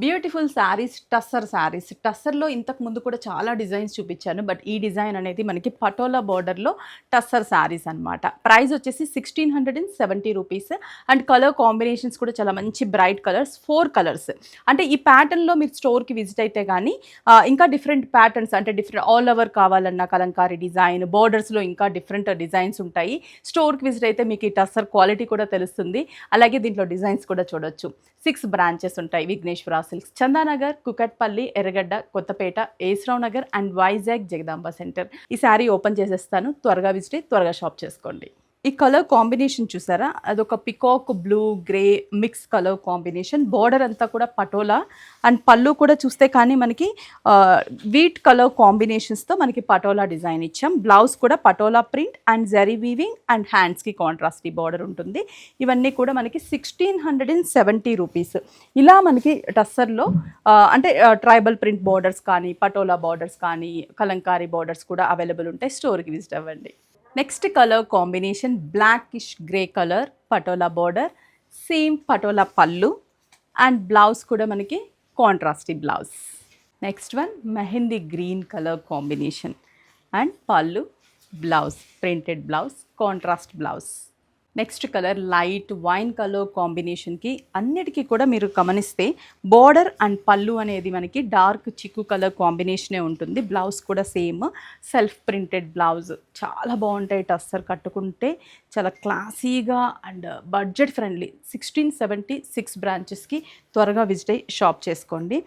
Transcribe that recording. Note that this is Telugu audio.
బ్యూటిఫుల్ శారీస్, టస్సర్ శారీస్. టస్సర్‌లో ఇంతకు ముందు కూడా చాలా డిజైన్స్ చూపించాను. బట్ ఈ డిజైన్ అనేది మనకి పటోలా బోర్డర్‌లో టస్సర్ శారీస్ అనమాట. ప్రైస్ వచ్చేసి 1670 రూపీస్. అండ్ కలర్ కాంబినేషన్స్ కూడా చాలా మంచి బ్రైట్ కలర్స్, 4 కలర్స్. అంటే ఈ ప్యాటర్న్‌లో మీరు స్టోర్‌కి విజిట్ అయితే గానీ ఇంకా డిఫరెంట్ ప్యాటర్న్స్ అంటే ఆల్ ఓవర్ కావాలన్నా కలంకారీ డిజైన్, బోర్డర్స్‌లో ఇంకా డిఫరెంట్ డిజైన్స్ ఉంటాయి. స్టోర్‌కి విజిట్ అయితే మీకు ఈ టస్సర్ క్వాలిటీ కూడా తెలుస్తుంది. అలాగే దీంట్లో డిజైన్స్ కూడా చూడొచ్చు. 6 బ్రాంచెస్ ఉంటాయి. విఘ్నేశ్వర సిల్క్స్, చందానగర్, కుకట్పల్లి, ఎర్రగడ్డ, కొత్తపేట, ఏస్రావ్ నగర్ అండ్ వైజాగ్ జగదాంబ సెంటర్. ఈ శారీ ఓపెన్ చేసేస్తాను. త్వరగా విజిట్ అయ్యి త్వరగా షాప్ చేసుకోండి. ఈ కలర్ కాంబినేషన్ చూసారా, అదొక peacock blue grey mix colour combination. Border అంతా కూడా పటోలా అండ్ పళ్ళు కూడా చూస్తే కానీ మనకి వీట్ కలర్ కాంబినేషన్స్తో మనకి పటోలా డిజైన్ ఇచ్చాం. బ్లౌజ్ కూడా patola print and zari weaving and హ్యాండ్స్కి కాంట్రాస్టీ బార్డర్ ఉంటుంది. ఇవన్నీ కూడా మనకి 1670 రూపీస్. ఇలా మనకి టస్సర్లో అంటే ట్రైబల్ ప్రింట్ బార్డర్స్ కానీ, పటోలా బార్డర్స్ కానీ, కలంకారీ బార్డర్స్ కూడా అవైలబుల్ ఉంటాయి. స్టోర్కి విజిట్ అవ్వండి. Next colour combination blackish grey colour, patola border, same patola pallu and blouse కూడా మనకి కాంట్రాస్టీ blouse. Next one mehndi green colour combination and pallu, blouse printed blouse, contrast blouse. Next colour light wine colour కాంబినేషన్కి అన్నిటికీ కూడా మీరు గమనిస్తే బార్డర్ అండ్ పళ్ళు అనేది మనకి డార్క్ చిక్కు కలర్ కాంబినేషనే ఉంటుంది. బ్లౌజ్ కూడా సేమ్ సెల్ఫ్ ప్రింటెడ్ బ్లౌజ్. చాలా బాగుంటాయి. టస్సర్ కట్టుకుంటే చాలా క్లాసీగా అండ్ బడ్జెట్ ఫ్రెండ్లీ. 1670 6 బ్రాంచెస్కి త్వరగా విజిట్ అయ్యి షాప్ చేసుకోండి.